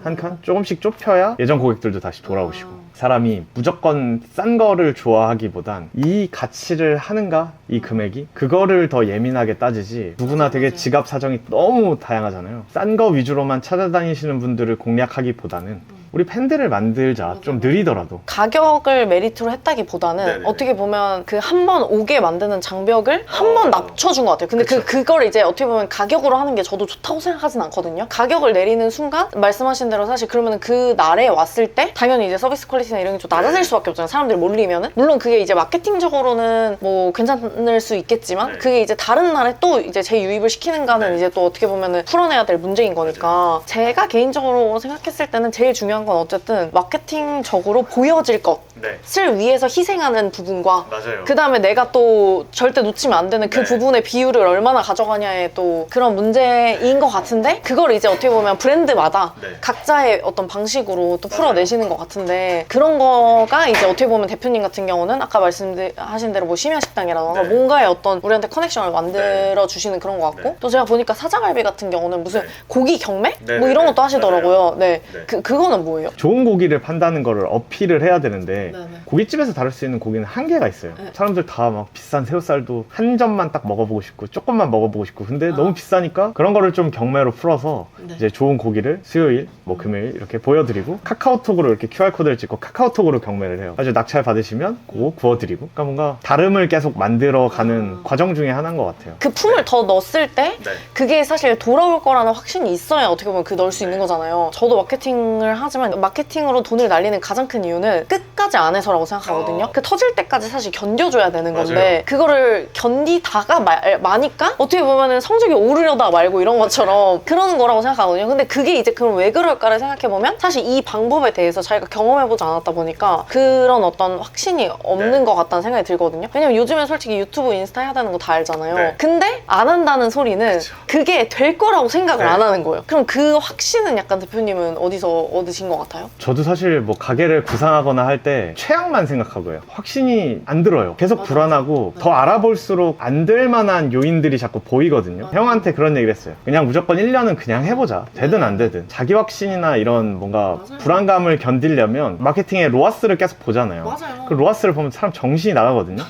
조금씩 좁혀야 예전 고객들도 다시 돌아오시고 사람이 무조건 싼 거를 좋아하기보단 이 가치를 하는가? 이 금액이? 그거를 더 예민하게 따지지 누구나 되게 지갑 사정이 너무 다양하잖아요. 싼 거 위주로만 찾아다니시는 분들을 공략하기보다는 우리 팬들을 만들자. 좀 느리더라도 가격을 메리트로 했다기보다는 어떻게 보면 그 한 번 오게 만드는 장벽을 한 번 낮춰준 것 같아요. 근데 그걸 이제 어떻게 보면 가격으로 하는 게 저도 좋다고 생각하진 않거든요. 가격을 내리는 순간 말씀하신 대로 사실 그러면 그 날에 왔을 때 당연히 이제 서비스 퀄리티나 이런 게 좀 낮아질 수밖에 없잖아요. 사람들이 몰리면은. 물론 그게 이제 마케팅적으로는 뭐 괜찮을 수 있겠지만 그게 이제 다른 날에 또 이제 재유입을 시키는가는 이제 또 어떻게 보면은 풀어내야 될 문제인 거니까 제가 개인적으로 생각했을 때는 제일 중요한 건 어쨌든 마케팅적으로 보여질 것을 위해서 희생하는 부분과 그 다음에 내가 또 절대 놓치면 안 되는 그 부분의 비율을 얼마나 가져가냐의 또 그런 문제인 것 같은데 그걸 이제 어떻게 보면 브랜드마다 각자의 어떤 방식으로 또 풀어내시는 것 같은데 그런 거가 이제 어떻게 보면 대표님 같은 경우는 아까 말씀하신 대로 뭐 심야식당이라던가 뭔가의 어떤 우리한테 커넥션을 만들어 주시는 그런 것 같고 또 제가 보니까 사장갈비 같은 경우는 무슨 고기 경매? 뭐 이런 것도 하시더라고요. 그거는 뭐예요? 좋은 고기를 판다는 거를 어필을 해야 되는데 고깃집에서 다룰 수 있는 고기는 한계가 있어요. 사람들 다 막 비싼 새우살도 한 점만 딱 먹어보고 싶고 조금만 먹어보고 싶고 근데 너무 비싸니까 그런 거를 좀 경매로 풀어서 이제 좋은 고기를 수요일, 뭐 금요일 이렇게 보여드리고 카카오톡으로 이렇게 QR코드를 찍고 카카오톡으로 경매를 해요. 아주 낙찰 받으시면 그거 구워드리고 그러니까 뭔가 다름을 계속 만들어가는 과정 중에 하나인 것 같아요. 그 품을 더 넣었을 때 그게 사실 돌아올 거라는 확신이 있어야 어떻게 보면 그 넣을 수 있는 거잖아요. 저도 마케팅을 하지만 마케팅으로 돈을 날리는 가장 큰 이유는 끝까지 안 해서라고 생각하거든요. 그 터질 때까지 사실 견뎌줘야 되는 건데 그거를 견디다가 마니까 어떻게 보면은 성적이 오르려다 말고 이런 것처럼 그러는 거라고 생각하거든요. 근데 그게 이제 그럼 왜 그럴까를 생각해보면 사실 이 방법에 대해서 자기가 경험해보지 않았다 보니까 그런 어떤 확신이 없는 것 같다는 생각이 들거든요. 왜냐면 요즘엔 솔직히 유튜브, 인스타 해야 되는 거 다 알잖아요. 근데 안 한다는 소리는 그게 될 거라고 생각을 안 하는 거예요. 그럼 그 확신은 약간 대표님은 어디서 얻으신 것 같아요? 저도 사실 뭐 가게를 구상하거나 할 때 때 최악만 생각하고요. 확신이 안 들어요. 계속 맞아, 불안하고 맞아. 더 알아볼수록 안 될 만한 요인들이 자꾸 보이거든요. 맞아. 형한테 그런 얘기를 했어요. 그냥 무조건 1년은 그냥 해보자. 되든 안 되든. 자기 확신이나 이런 뭔가 맞아요. 불안감을 견디려면 마케팅의 로아스를 계속 보잖아요. 맞아요. 그 로아스를 보면 사람 정신이 나가거든요.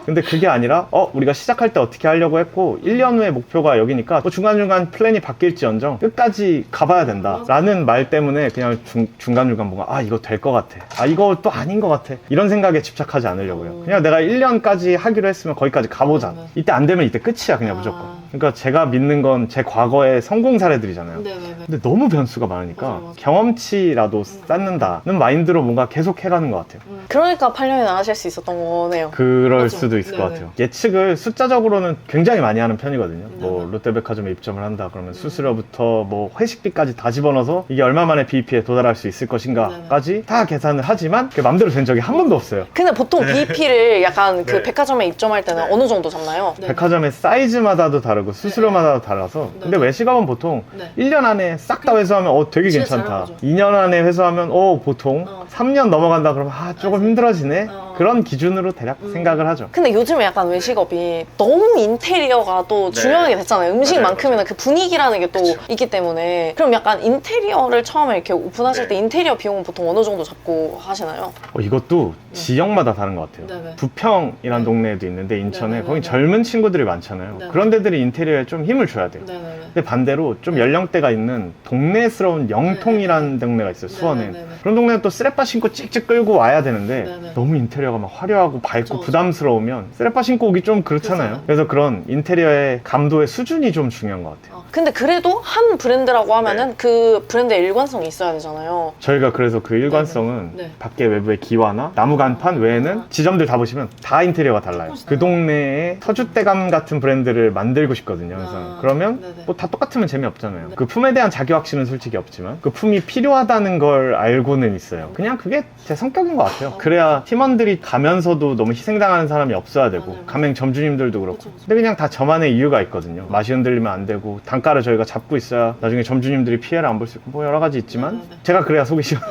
근데 그게 아니라 우리가 시작할 때 어떻게 하려고 했고 1년 후에 목표가 여기니까 뭐 중간중간 플랜이 바뀔지언정 끝까지 가봐야 된다 라는 말 때문에 그냥 중간중간 뭔가 이거 될 것 같아, 이거 또 아닌 것 같아, 이런 생각에 집착하지 않으려고요. 그냥 내가 1년까지 하기로 했으면 거기까지 가보자. 이때 안 되면 이때 끝이야 그냥 무조건. 그러니까 제가 믿는 건 제 과거의 성공 사례들이잖아요. 근데 너무 변수가 많으니까 맞아. 경험치라도 쌓는다는 마인드로 뭔가 계속 해가는 것 같아요. 그러니까 8년이나 하실 수 있었던 거네요. 그럴 맞아. 수도 있을 것 네네. 같아요. 예측을 숫자적으로는 굉장히 많이 하는 편이거든요. 뭐 네네. 롯데백화점에 입점을 한다 그러면 수수료부터 뭐 회식비까지 다 집어넣어서 이게 얼마 만에 BEP에 도달할 수 있을 것인가까지 다 계산을 하지만 그 맘대로 된 적이 한 번도 없어요. 근데 보통 BEP를 약간 그 네. 백화점에 입점할 때는 어느 정도 잡나요? 백화점의 사이즈마다도 다르고 수수료마다도 달라서 근데 외식업은 보통 1년 안에 싹 다 회수하면 되게 진짜 괜찮다. 잘하죠. 2년 안에 회수하면 보통 3년 넘어간다 그러면 조금 힘들어지네. 그런 기준으로 대략 생각을 하죠. 근데 요즘에 약간 외식업이 너무 인테리어가 또 중요하게 됐잖아요. 음식만큼이나 그 분위기라는 게 또 있기 때문에. 그럼 약간 인테리어를 처음에 이렇게 오픈하실 때 인테리어 비용은 보통 어느 정도 잡고 하시나요? 이것도 지역마다 다른 것 같아요. 네네. 부평이란 동네도 있는데 인천에 네네네. 거기 젊은 친구들이 많잖아요. 네네. 그런 데들이 인테리어에 좀 힘을 줘야 돼요. 네네네. 근데 반대로 좀 연령대가 있는 동네스러운 영통이라는 동네가 있어요. 수원에. 네네네. 그런 동네는 또 쓰레빠 신고 찍찍 끌고 와야 되는데 네네. 너무 인테리어가 막 화려하고 밝고 그쵸. 부담스러우면 쓰레빠 신고 오기 좀 그렇잖아요. 그쵸. 그래서 그런 인테리어의 감도의 수준이 좀 중요한 것 같아요. 근데 그래도 한 브랜드라고 하면은 그 브랜드의 일관성이 있어야 되잖아요. 저희가 그래서 그 일관성은 네. 밖에 외부의 기와나 나무 간판 외에는 지점들 다 보시면 다 인테리어가 달라요. 그 동네에 터줏대감 같은 브랜드를 만들고 싶거든요. 그래서 그러면 네네. 뭐 다 똑같으면 재미없잖아요. 그 품에 대한 자기 확신은 솔직히 없지만 그 품이 필요하다는 걸 알고는 있어요. 그냥 그게 제 성격인 것 같아요. 그래야 팀원들이 가면서도 너무 희생당하는 사람이 없어야 되고 맞아요. 가맹 점주님들도 그렇고 그쵸, 그쵸. 근데 그냥 다 저만의 이유가 있거든요. 맛이 흔들리면 안 되고 단가를 저희가 잡고 있어야 나중에 점주님들이 피해를 안 볼 수 있고 뭐 여러 가지 있지만 네네. 제가 그래야 속이 시원.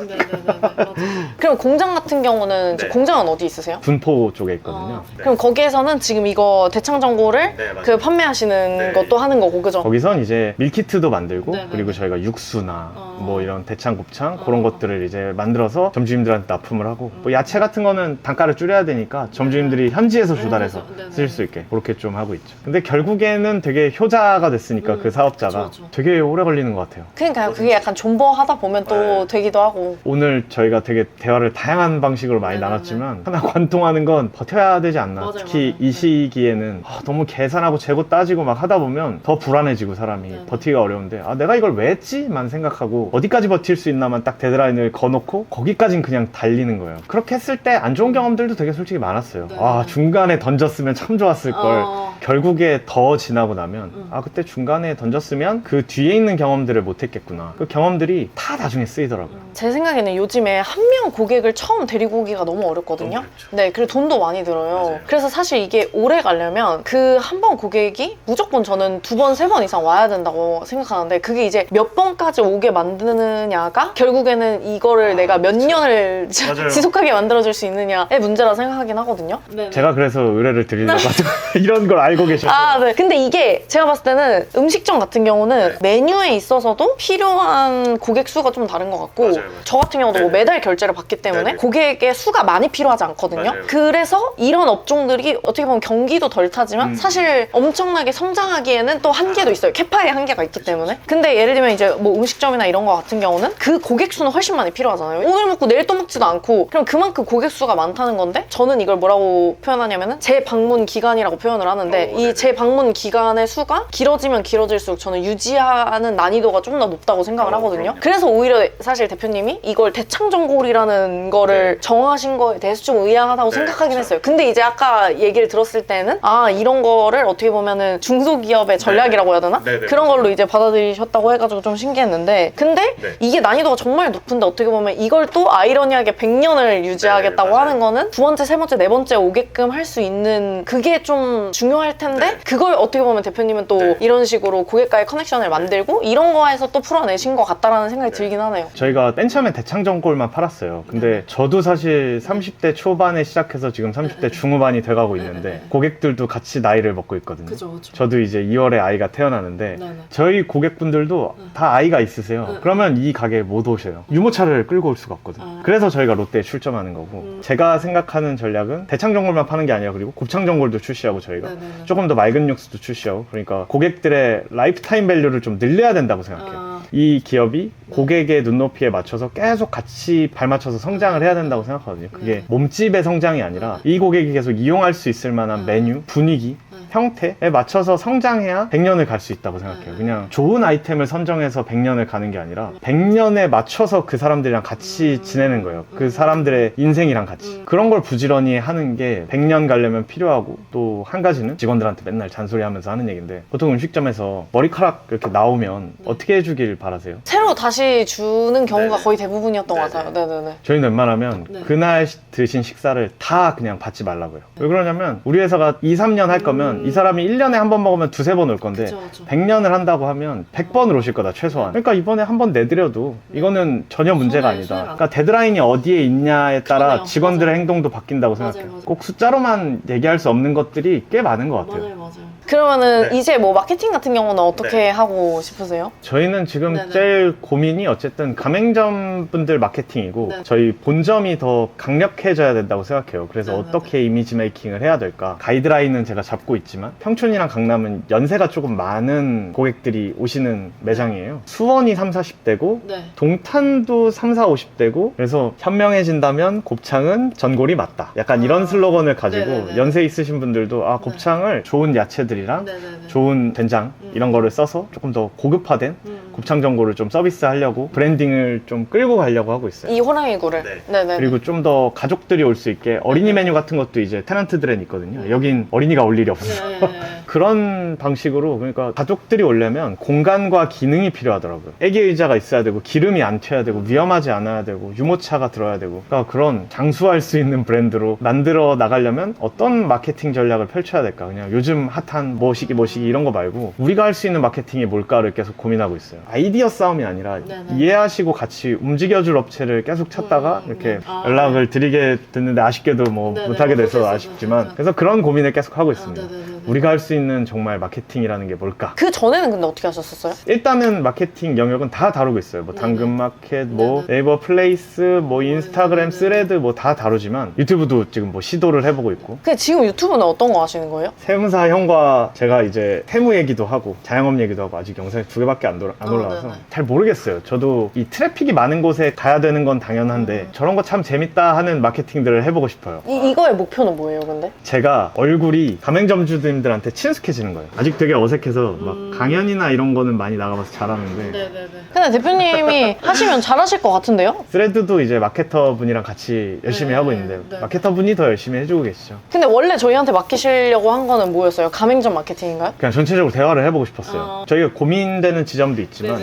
그럼 공장 같은 경우는 이제 네. 공장은 어디 있으세요? 분포 쪽에 있거든요. 그럼 거기에서는 지금 이거 대창전골을 네, 맞아요. 그 판매하시는 네. 것도 하는 거고, 그죠? 거기선 이제 밀키트도 만들고 네네. 그리고 저희가 육수나 어. 뭐 이런 대창 곱창 그런 것들을 이제 만들어서 점주님들한테 납품을 하고 뭐 야채 같은 거는 단가를 줄여야 되니까 점주님들이 현지에서 조달해서 네네. 쓰실 수 있게 그렇게 좀 하고 있죠. 근데 결국에는 되게 효자가 됐으니까 그 사업자가 그쵸, 그쵸. 되게 오래 걸리는 것 같아요. 그러니까요. 그게 약간 존버하다 보면 또 네. 되기도 하고. 오늘 저희가 되게 대화를 다양한 방식으로 많이 네네네. 나눴지만 하나 관통하는 건 버텨야 되지 않나. 맞아요, 특히 맞아요. 이 시기에는 너무 계산하고 재고 따지고 막 하다 보면 더 불안해지고 사람이 네네. 버티기가 어려운데 내가 이걸 왜 했지?만 생각하고 어디까지 버틸 수 있나만 딱 데드라인을 거놓고 거기까진 그냥 달리는 거예요. 그렇게 했을 때 안 좋은 경험들도 되게 솔직히 많았어요. 네네. 중간에 던졌으면 참 좋았을 걸. 어. 결국에 더 지나고 나면 그때 중간에 던졌으면 그 뒤에 있는 경험들을 못 했겠구나. 그 경험들이 다 나중에 쓰이더라고요. 제 생각에는 요즘에 한 명 고객을 처음 데리고 오기가 너무 어렵거든요. 너무 어렵죠. 네, 그리고 돈도 많이 들어요. 맞아요. 그래서 사실 이게 오래 가려면 그 한 번 고객이 무조건 저는 2번, 3번 이상 와야 된다고 생각하는데 그게 이제 몇 번까지 오게 만드느냐가 결국에는 이거를 내가 몇 년을 맞아요. 지속하게 만들어줄 수 있느냐의 문제라 생각하긴 하거든요. 제가 그래서 의뢰를 드리려고 하죠. 이런 걸 알고 계셔서. 네. 근데 이게 제가 봤을 때는 음식점 같은 경우는 메뉴에 있어서도 필요한 고객 수가 좀 다른 것 같고 맞아요. 저 같은 경우도 뭐 네네. 매달 결제를 받기 때문에 네네. 고객의 수가 많이 필요하지 않거든요. 맞아요. 그래서 이런 업종들이 어떻게 보면 경기도 덜 타지만 사실 엄청나게 성장하기에는 또 한계도 있어요. 캐파의 한계가 있기 때문에. 근데 예를 들면 이제 뭐 음식점이나 이런 거 같은 경우는 그 고객 수는 훨씬 많이 필요하잖아요. 오늘 먹고 내일 또 먹지도 않고 그럼 그만큼 고객 수가 많다는 건데 저는 이걸 뭐라고 표현하냐면은 재방문 기간이라고 표현을 하는데 이 재방문 기간의 수가 길어지면 길어질수록 저는 유지하는 난이도가 좀 더 높다고 생각을 하거든요. 그럼요. 그래서 오히려 사실 대표님이 이걸 대창전골이라는 거를 정하신 거에 대해서 좀 의아하다고 생각하긴 했어요. 근데 이제 아까 얘기를 들었을 때는 이런 거를 어떻게 보면은 중소기업의 전략이라고 해야 되나? 네네, 그런 맞아요. 걸로 이제 받아들이셨다고 해가지고 좀 신기했는데 근데 네. 이게 난이도가 정말 높은데 어떻게 보면 이걸 또 아이러니하게 100년을 유지하겠다고 네, 맞아요. 하는 입장에서는 두 번째, 세 번째, 네 번째 오게끔 할 수 있는 그게 좀 중요할 텐데 그걸 어떻게 보면 대표님은 또 이런 식으로 고객과의 커넥션을 만들고 이런 거에서 또 풀어내신 것 같다라는 생각이 들긴 하네요. 저희가 맨 처음에 대창전골만 팔았어요. 근데 저도 사실 30대 초반에 시작해서 지금 30대 중후반이 돼가고 있는데 고객들도 같이 나이를 먹고 있거든요. 그죠. 저도 이제 2월에 아이가 태어나는데 저희 고객분들도 다 아이가 있으세요. 그러면 이 가게에 못 오셔요. 유모차를 끌고 올 수가 없거든요. 그래서 저희가 롯데에 출점하는 거고 제가 생각하는 전략은 대창전골만 파는 게 아니라 그리고 곱창전골도 출시하고 저희가 조금 더 맑은 육수도 출시하고 그러니까 고객들의 라이프타임 밸류를 좀 늘려야 된다고 생각해요. 이 기업이 고객의 눈높이에 맞춰서 계속 같이 발맞춰서 성장을 해야 된다고 생각하거든요. 그게 몸집의 성장이 아니라 이 고객이 계속 이용할 수 있을 만한 메뉴, 분위기, 형태에 맞춰서 성장해야 100년을 갈 수 있다고 생각해요. 그냥 좋은 아이템을 선정해서 100년을 가는 게 아니라 100년에 맞춰서 그 사람들이랑 같이 지내는 거예요. 그 사람들의 인생이랑 같이. 그런 걸 부지런히 하는 게 100년 가려면 필요하고 또 한 가지는 직원들한테 맨날 잔소리하면서 하는 얘기인데 보통 음식점에서 머리카락 이렇게 나오면 어떻게 해주길 바라세요? 새로 다시 주는 경우가 거의 대부분이었던 것 같아요. 네네네. 저희는 웬만하면 그날 드신 식사를 다 그냥 받지 말라고요. 왜 그러냐면 우리 회사가 2, 3년 할 거면 이 사람이 1년에 한 번 먹으면 두세 번 올 건데 100년을 한다고 하면 100번을 오실 거다 최소한. 그러니까 이번에 한 번 내드려도 이거는 전혀 문제가 아니다. 그러니까 데드라인이 어디에 있냐에 따라 직원들의 행동도 바뀐다고 생각해요. 꼭 숫자로만 얘기할 수 없는 것들이 꽤 많은 것 같아요. 그러면은 이제 뭐 마케팅 같은 경우는 어떻게 하고 싶으세요? 저희는 지금 제일 고민이 어쨌든 가맹점 분들 마케팅이고 저희 본점이 더 강력해져야 된다고 생각해요. 그래서 어떻게 이미지 메이킹을 해야 될까? 가이드라인은 제가 잡고 있지만 평촌이랑 강남은 연세가 조금 많은 고객들이 오시는 매장이에요. 수원이 30, 40대고 동탄도 30, 40, 50대고 그래서 현명해진다면 곱창은 전골이 맞다. 약간 이런 슬로건을 가지고 연세 있으신 분들도 아 곱창을 좋은 야채들이랑 좋은 된장 이런 거를 써서 조금 더 고급화된 곱창 전골을 좀 서비스하려고 브랜딩을 좀 끌고 가려고 하고 있어요. 이 호랑이구를. 그리고 좀 더 가족들이 올 수 있게 어린이 메뉴 같은 것도 이제 테넌트들엔 있거든요. 여긴 어린이가 올 일이 없어요. 그런 방식으로 그러니까 가족들이 오려면 공간과 기능이 필요하더라고요. 애기 의자가 있어야 되고 기름이 안 튀어야 되고 위험하지 않아야 되고 유모차가 들어야 되고 그러니까 그런 장수할 수 있는 브랜드로 만들어 나가려면 어떤 마케팅 전략을 펼쳐야 될까? 그냥 요즘 핫한 뭐시기 이런 거 말고 우리가 할 수 있는 마케팅이 뭘까를 계속 고민하고 있어요. 아이디어 싸움이 아니라 이해하시고 같이 움직여줄 업체를 계속 찾다가 이렇게 연락을 드리게 됐는데 아쉽게도 뭐 못하게 돼서 아쉽지만 그래서 그런 고민을 계속 하고 있습니다. 우리가 할 수 있는 정말 마케팅이라는 게 뭘까? 그 전에는 근데 어떻게 하셨었어요? 일단은 마케팅 영역은 다 다루고 있어요. 뭐 당근마켓, 뭐 네이버 플레이스, 뭐 인스타그램, 스레드 뭐 다 다루지만 유튜브도 지금 뭐 시도를 해보고 있고. 근데 지금 유튜브는 어떤 거 하시는 거예요? 세무사 형과 제가 이제 세무 얘기도 하고 자영업 얘기도 하고 아직 영상이 2개밖에 안 올라와서 잘 모르겠어요. 저도 이 트래픽이 많은 곳에 가야 되는 건 당연한데 저런 거 참 재밌다 하는 마케팅들을 해보고 싶어요. 이거의 목표는 뭐예요, 근데? 제가 얼굴이 가맹점주들한테 친숙해지는 거예요. 아직 되게 어색해서 막 강연이나 이런 거는 많이 나가봐서 잘하는데 근데 대표님이 하시면 잘하실 것 같은데요? 스레드도 이제 마케터 분이랑 같이 열심히 하고 있는데 마케터 분이 더 열심히 해주고 계시죠. 근데 원래 저희한테 맡기시려고 한 거는 뭐였어요? 가맹점 마케팅인가요? 그냥 전체적으로 대화를 해보고 싶었어요. 저희가 고민되는 지점도 있지만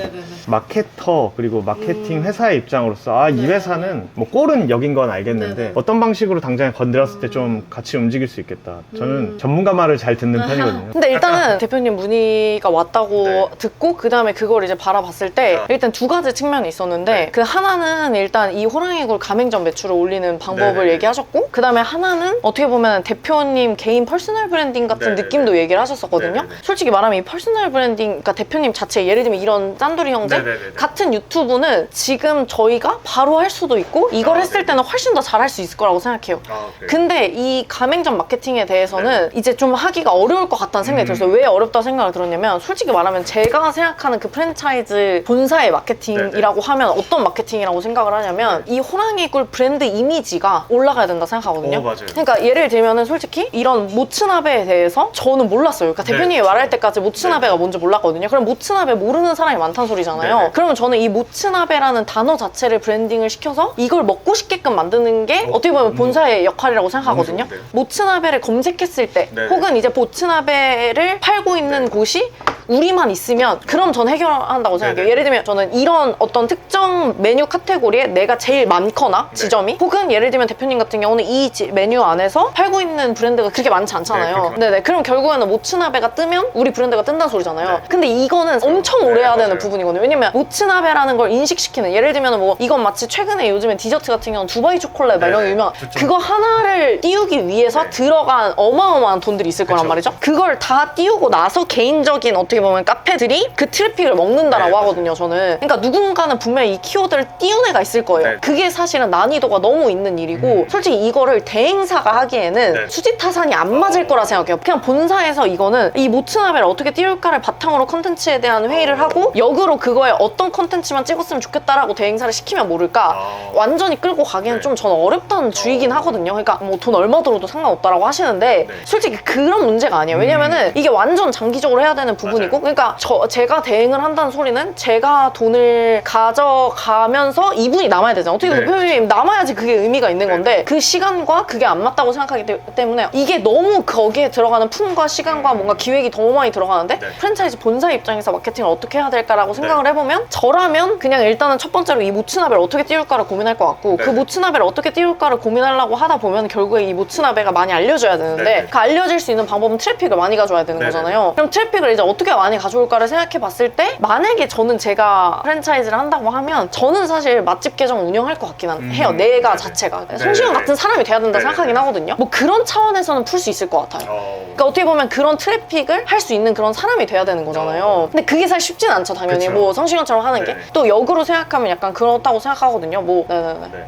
마케터 그리고 마케팅 회사의 입장으로서 아, 이 회사는 뭐 꼴은 여긴 건 알겠는데 어떤 방식으로 당장에 건드렸을 때 좀 같이 움직일 수 있겠다. 저는 전문가 말을 잘 듣는 편이거든요. 근데 일단은 대표님 문의가 왔다고 듣고 그 다음에 그걸 이제 바라봤을 때 일단 두 가지 측면이 있었는데 그 하나는 일단 이 호랑이굴 가맹점 매출을 올리는 방법을 얘기하셨고 그 다음에 하나는 어떻게 보면 대표님 개인 퍼스널 브랜딩 같은 느낌도 얘기를 하셨었거든요. 솔직히 말하면 이 퍼스널 브랜딩 그러니까 대표님 자체 예를 들면 이런 짠돌이 형제 같은 유튜브는 지금 저희가 바로 할 수도 있고 이걸 했을 때는 훨씬 더 잘할 수 있을 거라고 생각해요. 근데 이 가맹점 마케팅에 대해서는 이제 좀 하기가 어려울 것 같다는 생각이 들었어요. 왜 어렵다고 생각을 들었냐면 솔직히 말하면 제가 생각하는 그 프랜차이즈 본사의 마케팅이라고 하면 어떤 마케팅이라고 생각을 하냐면 이 호랑이굴 브랜드 이미지가 올라가야 된다 생각하거든요. 그러니까 예를 들면은 솔직히 이런 모츠나베에 대해서 저는 몰랐어요. 그러니까 대표님이 말할 때까지 모츠나베가 뭔지 몰랐거든요. 그럼 모츠나베 모르는 사람이 많다는 소리잖아요. 그러면 저는 이 모츠나베라는 단어 자체를 브랜딩을 시켜서 이걸 먹고 싶게끔 만드는 게 어떻게 보면 본사의 역할이라고 생각하거든요. 모츠나베를 검색했을 때 혹은 이제 모츠나베를 팔고 있는 곳이 우리만 있으면 그럼 전 해결한다고 생각해요. 네네. 예를 들면 저는 이런 어떤 특정 메뉴 카테고리에 내가 제일 많거나 지점이 혹은 예를 들면 대표님 같은 경우는 이 메뉴 안에서 팔고 있는 브랜드가 그렇게 많지 않잖아요. 네, 네네. 그럼 결국에는 모츠나베가 뜨면 우리 브랜드가 뜬다는 소리잖아요. 네. 근데 이거는 엄청 오래 해야 되는 맞아요. 부분이거든요. 왜냐면 모츠나베라는 걸 인식시키는 예를 들면 뭐 이건 마치 최근에 요즘에 디저트 같은 경우는 두바이 초콜릿 막 이런 게 유명 그거 하나를 띄우기 위해서 들어간 어마어마한 돈들이 있을 거란 말이죠. 그걸 다 띄우고 나서 개인적인 어떻게 보면 카페들이 그 트래픽을 먹는다라고 하거든요. 저는. 그러니까 누군가는 분명히 이 키워드를 띄운 애가 있을 거예요. 그게 사실은 난이도가 너무 있는 일이고 솔직히 이거를 대행사가 하기에는 수지타산이 안 맞을 거라 생각해요. 그냥 본사에서 이거는 이 모츠나베를 어떻게 띄울까를 바탕으로 컨텐츠에 대한 회의를 하고 역으로 그거에 어떤 컨텐츠만 찍었으면 좋겠다라고 대행사를 시키면 모를까 완전히 끌고 가기는 좀 저는 어렵다는 주의긴 하거든요. 그러니까 뭐 돈 얼마 들어도 상관없다라고 하시는데 솔직히 그런 문제가 아니에요. 왜냐면은 이게 완전 장기적으로 해야 되는 부분이고 그러니까 제가 대행을 한다는 소리는 제가 돈을 가져가면서 이분이 남아야 되잖아요. 어떻게 대표님 남아야지 그게 의미가 있는 건데 그 시간과 그게 안 맞다고 생각하기 때문에 이게 너무 거기에 들어가는 품과 시간과 뭔가 기획이 너무 많이 들어가는데 프랜차이즈 본사 입장에서 마케팅을 어떻게 해야 될까라고 생각을 해보면 저라면 그냥 일단은 첫 번째로 이 모츠나베를 어떻게 띄울까를 고민할 것 같고 그 모츠나베를 어떻게 띄울까를 고민하려고 하다 보면 결국에 이 모츠나베가 많이 알려져야 되는데 그 알려질 수 있는 방법은 트래픽을 많이 가져와야 되는 거잖아요. 그럼 트래픽을 이제 어떻게 많이 가져올까를 생각해 봤을 때 만약에 저는 제가 프랜차이즈를 한다고 하면 저는 사실 맛집 계정 운영할 것 같긴 해요. 내가 자체가 성시경 같은 사람이 돼야 된다 생각하긴 하거든요. 뭐 그런 차원에서는 풀 수 있을 것 같아요. 그러니까 어떻게 보면 그런 트래픽을 할 수 있는 그런 사람이 돼야 되는 거잖아요. 근데 그게 사실 쉽진 않죠, 당연히. 뭐 성시경처럼 하는 게 또 역으로 생각하면 약간 그렇다고 생각하거든요. 뭐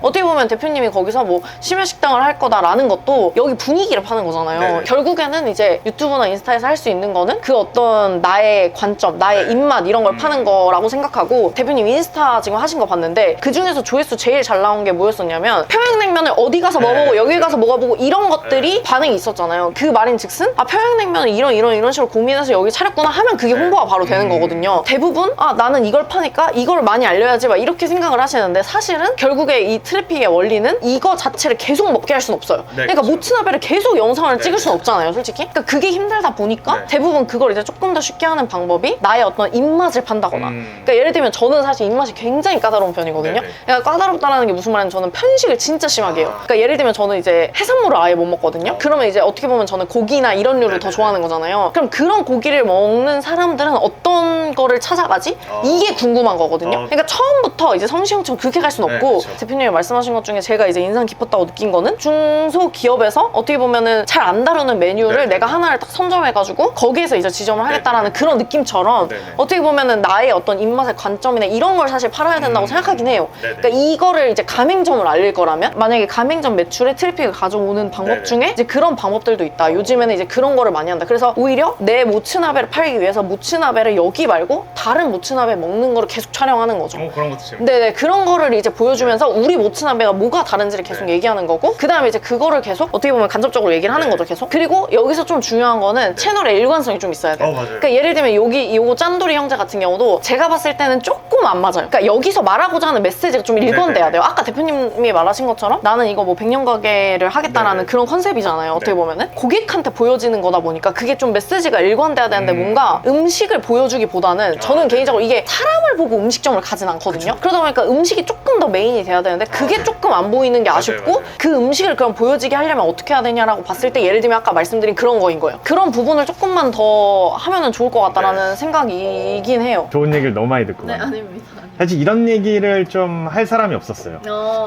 어떻게 보면 대표님이 거기서 뭐 심야식당을 할 거다라는 것도 여기 분위기를 파는 거잖아요. 결국에는 이제 유튜브나 인스타에서 할 수 있는 거는 그 어떤 나의 관점, 나의 입맛 이런 걸 파는 거라고 생각하고 대표님 인스타 지금 하신 거 봤는데 그 중에서 조회수 제일 잘 나온 게 뭐였었냐면 평양냉면을 어디 가서 먹어보고 여기 가서 먹어보고 이런 것들이 반응이 있었잖아요. 그 말인즉슨 평양냉면을 이런 식으로 고민해서 여기 차렸구나 하면 그게 홍보가 바로 되는 거거든요. 대부분 나는 이걸 파니까 이걸 많이 알려야지 막 이렇게 생각을 하시는데 사실은 결국에 이 트래픽의 원리는 이거 자체를 계속 먹게 할 수는 없어요. 그러니까 모츠나베를 계속 영상을 찍을 수는 없잖아요, 솔직히. 그러니까 그게 힘들다 보니까 대부분 그걸 이제 조금 더 쉽게 하는 방법이 나의 어떤 입맛을 판다거나 그러니까 예를 들면 저는 사실 입맛이 굉장히 까다로운 편이거든요. 그러니까 까다롭다는 게 무슨 말이냐면 저는 편식을 진짜 심하게 해요. 그러니까 예를 들면 저는 이제 해산물을 아예 못 먹거든요. 그러면 이제 어떻게 보면 저는 고기나 이런 류를 더 좋아하는 거잖아요. 그럼 그런 고기를 먹는 사람들은 어떤 거를 찾아가지? 이게 궁금한 거거든요. 그러니까 처음부터 이제 성시경처럼 그렇게 갈 수는 없고 대표님이 말씀하신 것 중에 제가 이제 인상 깊었다고 느낀 거는 중소기업에서 어떻게 보면은 잘 안 다루는 메뉴를 내가 하나를 딱 선점해가지고 거기에서 이제 지점을 하겠다라는 그런 느낌처럼 어떻게 보면은 나의 어떤 입맛의 관점이나 이런 걸 사실 팔아야 된다고 생각하긴 해요. 그러니까 이거를 이제 가맹점을 알릴 거라면 만약에 가맹점 매출에 트래픽을 가져오는 방법 중에 이제 그런 방법들도 있다. 요즘에는 이제 그런 거를 많이 한다. 그래서 오히려 내 모츠나베를 팔기 위해서 모츠나베를 여기 말고 다른 모츠나베 먹는 거를 계속 촬영하는 거죠. 그런 것도 재밌어요. 네네 그런 거를 이제 보여주면서 우리 모츠나베가 뭐가 다른지를 계속 얘기하는 거고 그 다음에 이제 그거를 계속 어떻게 보면 간접적으로 얘기를 하는 거죠 계속. 그리고 여기서 좀 중요한 거는 채널의 일관성이 좀 있어야 돼요. 그러니까 예를 들면 요거 짠돌이 형제 같은 경우도 제가 봤을 때는 조금 안 맞아요. 그러니까 여기서 말하고자 하는 메시지가 좀 일관돼야 돼요. 아까 대표님이 말하신 것처럼 나는 이거 뭐 100년 가게를 하겠다라는 그런 컨셉이잖아요. 어떻게 보면은 고객한테 보여지는 거다 보니까 그게 좀 메시지가 일관돼야 되는데 뭔가 음식을 보여주기보다는 저는 개인적으로 이게 사람을 보고 음식점을 가진 않거든요. 그러다 보니까 음식이 조금 더 메인이 돼야 되는데 그게 조금 안 보이는 게 아쉽고 그 음식을 그럼 보여지게 하려면 어떻게 해야 되냐라고 봤을 때 예를 들면 아까 말씀드린 그런 거인 거예요. 그런 부분을 조금만 더 하면은 좋을 것 같다라는 생각이긴 해요. 좋은 얘기를 너무 많이 듣고 아닙니다. 사실 이런 얘기를 좀 할 사람이 없었어요.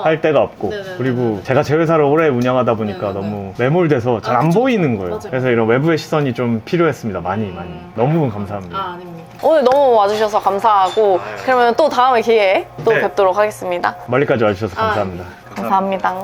할 데가 없고 그리고 제가 제 회사를 오래 운영하다 보니까 너무 매몰돼서 잘 안 보이는 거예요. 그래서 이런 외부의 시선이 좀 필요했습니다. 많이 너무 감사합니다. 아닙니다. 오늘 너무 와주셔서 감사하고 그러면 또 다음에 기회에 또 뵙도록 하겠습니다. 멀리까지 와주셔서 감사합니다. 감사합니다.